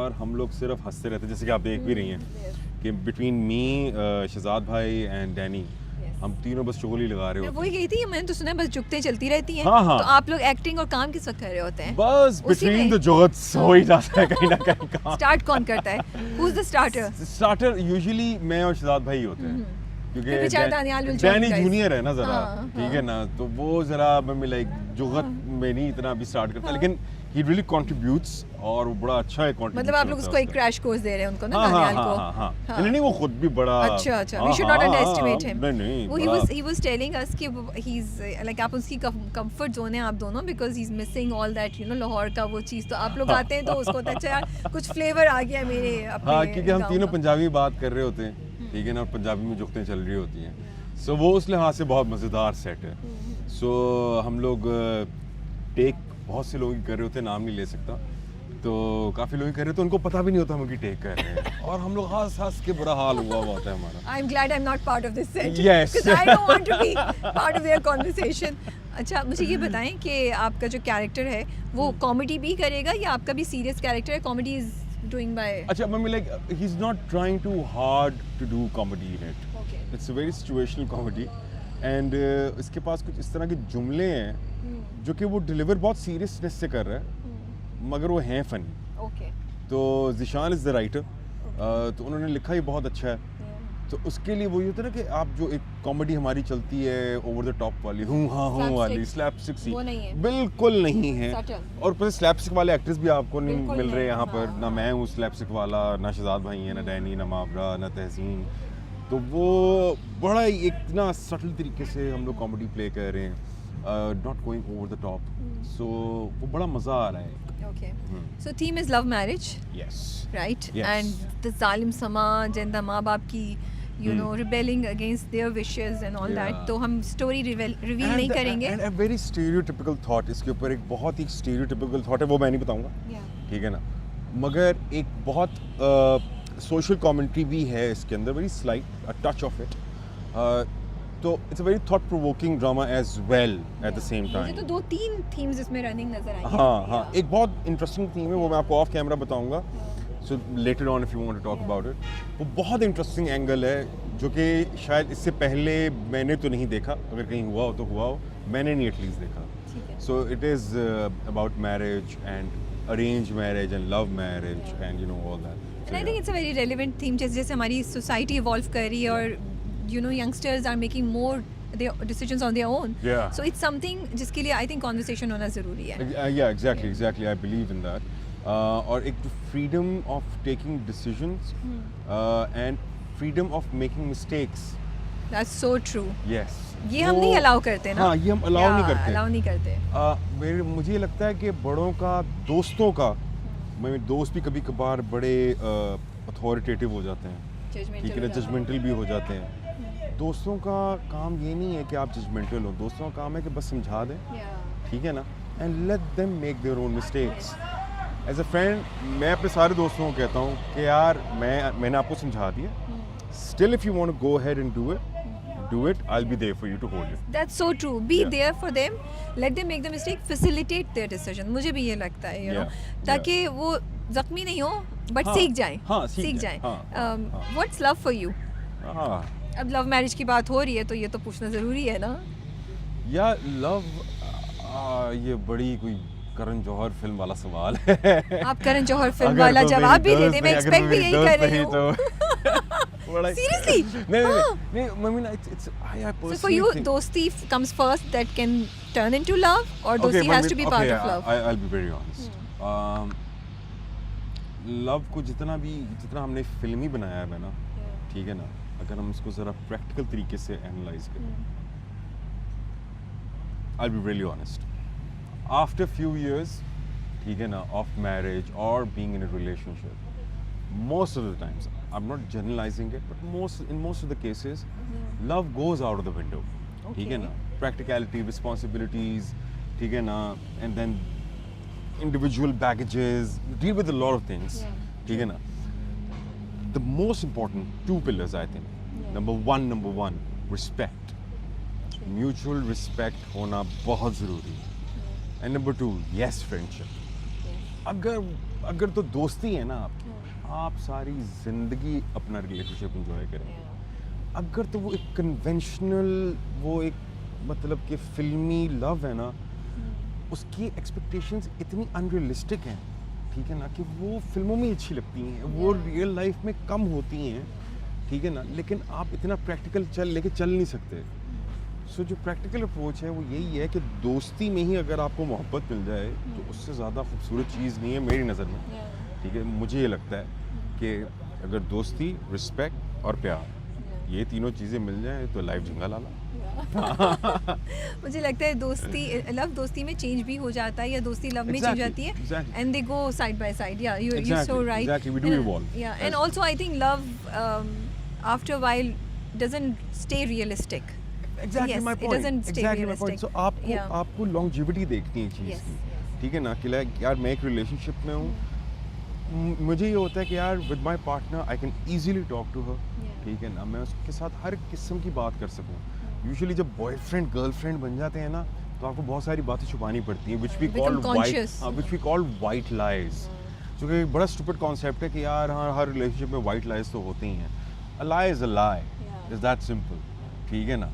यार हम लोग सिर्फ हंसते रहते हैं, जैसे कि आप देख भी रही हैं कि बिटवीन मी, शहजाद भाई एंड डैनी, हम तीनों बस चुगली लगा रहे मैं होते वही गई थी, मैंने तो सुना है बस जुगतें चलती रहती हैं। हाँ, हाँ। तो आप लोग एक्टिंग और काम किस वक्त कर रहे होते हैं? बस उसी बिटवीन में? द जोक्स हो ही जाता है कहीं ना कहीं काम। स्टार्ट कौन करता है? Who is the starter? Starter usually मैं और शहजाद भाई होते हैं, क्योंकि फिर बेचारा Daniyal will join Danny you guys. Junior है ना ज़रा, हाँ, ठीक है ना, तो वो ज़रा मैं लाइक जुगत में नहीं इतना अभी स्टार्ट करता, लेकिन ही रियली कंट्रीब्यूट्स और वो बड़ा अच्छा है कंट्रीब्यूशन। मतलब आप लोग उसको एक क्रैश कोर्स दे रहे हैं उनको ना, हाँ दानियाल को? हाँ, नहीं वो खुद भी बड़ा अच्छा, we should not underestimate him. नहीं वो he was telling us कि he's like आप उसकी comfort zone है आप दोनों, because he's missing all that Lahore का वो चीज़। तो आप लोग आते हैं तो उसको होता है अच्छा यार कुछ फ्लेवर आ गया मेरे अपने हाँ, क्योंकि हम गाँव तीनों का। पंजाबी बात कर रहे होते हैं, ठीक है ना, और पंजाबी में जुगतें चल रही होती हैं, सो वो उस लिहाज से बहुत मज़ेदार सेट है। सो हम लोग टेक बहुत से लोग कर रहे होते हैं, नाम नहीं ले सकता, तो काफ़ी लोग कर रहे थे, उनको पता भी नहीं होता हम उनकी टेक कर रहे हैं, और हम लोग हंस के बुरा हाल हुआ होता है हमारा। I'm glad I'm not part of this set. Yes. Because I don't want to be part of their conversation. अच्छा मुझे ये बताएं कि आपका जो कैरेक्टर है वो कॉमेडी भी करेगा या आपका भी सीरियस कैरेक्टर है? कॉमेडी इज डूइंग बाय अच्छा, मैं like he is not trying too hard to do comedy in it, okay it's a very situational comedy, and इसके पास कुछ इस तरह के जुमले हैं जो कि वो डिलीवर बहुत सीरियसनेस से कर रहा है, मगर वो हैं फ़नी। ओके तो ज़िशान इज़ द राइटर, तो उन्होंने लिखा ही बहुत अच्छा है, तो उसके लिए वो ये होता है ना कि आप जो एक कॉमेडी हमारी चलती है ओवर द टॉप वाली, हूँ हाँ हूँ वाली, स्लैपस्टिक सी, वो नहीं है। बिल्कुल नहीं है। Subtle. और पर स्लैपस्टिक वाले एक्टर्स भी आपको नहीं बिल्कुल मिल रहे नहीं, यहाँ पर, हाँ, ना मैं हूँ स्लैपस्टिक वाला, ना शहजाद भाई है, ना डैनी, ना मावरा, ना तहसीन, तो वो बड़ा ही एक ना सटल तरीके से हम लोग कॉमेडी प्ले कर रहे हैं, not going over the top, so वो बड़ा मज़ा आ रहा है। Okay so theme is love marriage, yes, right? Yes. And the जालिम समाज एंड द माँ बाप की rebelling against their wishes and all that. Yeah. तो हम स्टोरी रिवील नहीं करेंगे। And a very stereotypical thought, इसके ऊपर एक बहुत ही स्टीरियोटिपिकल थॉट है, वो मैं नहीं बताऊंगा, Yeah. ठीक है ना, मगर एक बहुत सोशल कमेंट्री भी है इसके अंदर, very slight, a touch of it, तो it's a very thought provoking drama as well at the same मुझे टाइम। तो 2-3 थीम्स इसमें रनिंग नजर आई हैं। हाँ, एक बहुत इंटरेस्टिंग थीम है, वो मैं आपको ऑफ कैमरा बताऊंगा, so later on if you want to talk about it. वो बहुत इंटरेस्टिंग एंगल है जो कि शायद इससे पहले मैंने तो नहीं देखा, अगर कहीं हुआ हो तो हुआ हो, मैंने नहीं एटलीस्ट देखा। ठीक है। So it is about marriage and arrange marriage and love marriage and all that. And I think it's a very relevant theme, जैसे हमारी सोसाइटी इवॉल्व कर रही है और youngsters are making more their decisions on their own. Yeah. So it's something जिसके लिए I think conversation होना ज़रूरी है। Yeah, exactly. I believe in that. और एक freedom of taking decisions and freedom of making mistakes. That's so true. Yes. ये हम नहीं अलाउ करते ना। हाँ, ये हम अलाउ नहीं करते। अलाउ नहीं करते। मुझे ये लगता है कि बड़ों का, दोस्तों का, मेरे दोस्त भी कभी कभार बड़े अथॉरिटेटिव हो जाते हैं, ठीक है ना, जजमेंटल भी हो जाते हैं। दोस्तों का काम ये नहीं है कि आप जजमेंटल हो, दोस्तों का काम है कि बस समझा दें, ठीक है ना, and let them make their own mistakes. As a friend मैं अपने सारे दोस्तों को कहता हूँ कि यार मैंने आपको समझा दिया, still if you want to go ahead and do it, I'll be there for you to hold you. That's so true. Be Yeah. there for them. Let them make the mistake. Facilitate their decision. मुझे भी ये लगता है, you know, Yeah. ताकि वो जख्मी नहीं हो, but हाँ, सीख जाएं। हाँ, सीख जाएं। जाएं। हाँ. What's love for you? हाँ, अब लव मैरिज की बात हो रही है तो ये तो पूछना जरूरी है ना। या लव, ये बड़ी कोई करण जौहर फिल्म वाला सवाल है। आप करण जौहर फिल्म अगर वाला तो जवाब भी मेरी दे दे, दोस्त मैं नहीं, अगर एक्सपेक्ट भी मेरी यही दोस्त कर रही नहीं हूँ। तो बड़ा- Seriously? नहीं, I mean, it's I So personally for you, think- dosti comes first that can turn into love, or Okay, dosti but has to be part of love? I'll be very honest. Love को जितना हमने फिल्मी बनाया है ना, ठीक है ना, अगर हम इसको ज़रा प्रैक्टिकल तरीके से एनालाइज करें, I'll be really honest. After few years, ठीक है ना, of marriage or being in a relationship, most of the times, I'm not generalizing it, but in most of the cases, love goes out of the window. ठीक है ना, practicality, responsibilities, ठीक है ना, and then individual baggages, you deal with a lot of things. ठीक है ना. The most important two pillars, I think. Number one, respect. Mutual respect होना बहुत ज़रूरी है. And number two, yes, friendship. अगर अगर तो दोस्ती है ना आपकी, आप सारी ज़िंदगी अपना रिलेशनशिप इंजॉय करेंगे। अगर तो वो एक कन्वेंशनल, वो एक मतलब कि फिल्मी लव है ना, उसकी एक्सपेक्टेशंस इतनी अनरियलिस्टिक हैं, ठीक है ना, कि वो फिल्मों में ही अच्छी लगती हैं, वो रियल लाइफ में कम होती हैं, ठीक है ना, लेकिन आप इतना प्रैक्टिकल लेके चल नहीं सकते। सो जो प्रैक्टिकल अप्रोच है वो यही है कि दोस्ती में ही अगर आपको मोहब्बत मिल जाए तो उससे ज़्यादा खूबसूरत चीज़ नहीं है मेरी नज़र में, ठीक है। मुझे ये लगता है कि अगर दोस्ती, रिस्पेक्ट और प्यार, ये तीनों चीज़ें मिल जाए तो लाइफ जंगल आला। मुझे लगता है दोस्ती, लव दोस्ती में चेंज भी हो जाता है, या दोस्ती लव में चेंज जाती है, and they go side by side. Yeah you so right, exactly, we do evolve. Yeah and also I think love after a while doesn't stay realistic. Exactly Yes, my it point. doesn't stay Exactly my point. realistic. So आपको longevity देखनी है चीज़ Yes, की, yes. ठीक है ना, कि like यार मैं एक रिलेशनशिप में हूँ, मुझे ये होता है कि यार with my partner I can easily talk to her, ठीक है ना, मैं उसके साथ हर किस्म की बात कर सकूँ। यूजुअली जब बॉयफ्रेंड गर्लफ्रेंड बन जाते हैं ना, तो आपको बहुत सारी बातें छुपानी पड़ती हैं, which we Become call conscious. white lies, जो कि एक बड़ा स्टूपिड कॉन्सेप्ट है कि यार हाँ हर रिलेशनशिप में वाइट लाइज तो होते ही हैं। A lie is a lie, is that simple, ठीक है ना।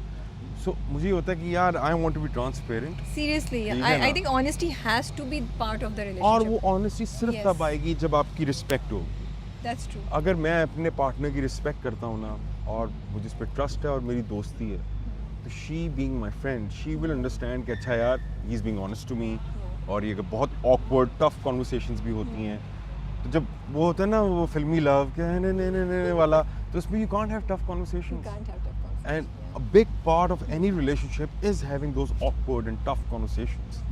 सो मुझे होता है कि यार I want to be transparent. Seriously, ठीक है ना? I think honesty has to be part of the और relationship. वो ऑनेस्टी सिर्फ Yes. तब आएगी जब आपकी रिस्पेक्ट हो। That's true. अगर मैं अपने पार्टनर की रिस्पेक्ट करता हूँ ना, और मुझे इस पर ट्रस्ट है और मेरी दोस्ती है, तो she being my friend, she will understand कि अच्छा यार he is being honest to me. और ये बहुत ऑकवर्ड टफ कॉन्वर्सेशंस भी होती हैं, तो जब वो होता है ना वो फिल्मी लव के ने वाला, तो उसमें you can't have tough You conversations. can't have that conversation. And a big part of any relationship is having those awkward and tough conversations.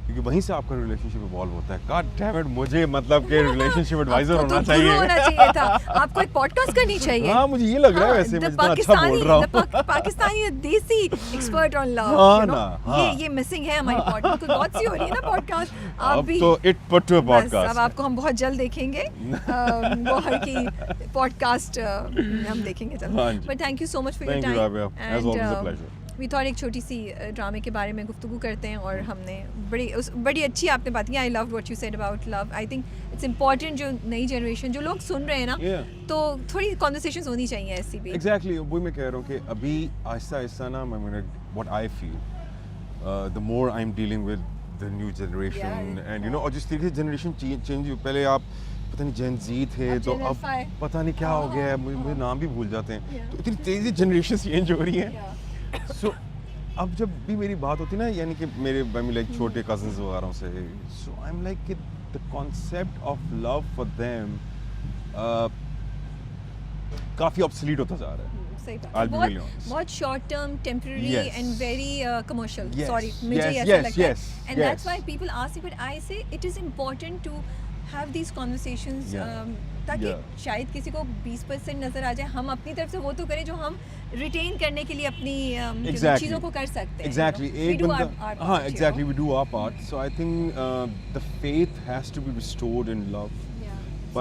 क्योंकि वहीं से आपका रिलेशनशिप इवॉल्व होता है। God damn it, मुझे मतलब कि रिलेशनशिप एडवाइजर आपको होना तो गुरु होना चाहिए। चाहिए था, आपको एक पॉडकास्ट करनी चाहिए। हाँ मुझे ये लग रहा है हाँ, वैसे, मैं the इतना अच्छा बोल रहा हूँ। पाकिस्तानी देसी एक्सपर्ट ऑन लव, हाँ ना, हाँ। ये मिसिंग है हमारी पॉडकास्ट, तो बहुत सी हो रही है ना पॉडकास्ट। आप अब भी तो इट पुट टू बस, पॉडकास्ट। अब आपको हम बहुत जल्द देखेंगे, गौहर की पॉडकास्ट हम देखेंगे जल्द। हाँ जी। But thank you so much for your Thank you, time, Rabia. As always, a pleasure. We thought एक छोटी सी ड्रामे के बारे में गुफ्तगू करते हैं, और हमने बड़ी अच्छी आपने बात की। I love what you said about love. I think it's important, जो नई जनरेशन जो लोग सुन रहे हैं ना, Yeah. तो थोड़ी कॉन्वर्सेशंस होनी चाहिए ऐसी भी। Exactly, वही मैं कह रहा हूँ कि अभी आहिस्ता आहिस्ता ना, मैं what I feel, the more I'm dealing with the new generation, Yeah. and you know, और जिस तरीके से जनरेशन चेंज, पहले आप पता नहीं जेन जी थे, अब तो Gen अब Alpha है। पता नहीं क्या हो गया है, मुझे नाम भी भूल जाते हैं। Yeah. तो इतनी तेज़ी से जनरेशन चेंज हो रही हैं। Yeah. सो अब जब भी मेरी बात होती है ना, यानी कि मेरे लाइक छोटे कजन्स वगैरह से, so I am like the concept of love for them काफ़ी ऑब्सोलीट होता जा रहा है। सही बात। I'll be really honest. बहुत short term, temporary Yes. And very commercial. Yes, sorry, मुझे yes, ऐसा yes, लगता है, yes, and that's yes. Why people ask, but I say it is important to have these conversations, Yeah. ताकि Yeah. शायद किसी को 20% नजर आ जाए। हम अपनी तरफ से वो तो करें जो हम रिटेन करने के लिए अपनी Exactly. चीज़ों को कर सकते हैं। Exactly. We एक do बंदा, our हाँ part, you exactly, know. we do our part. So I think the faith has to be restored in love.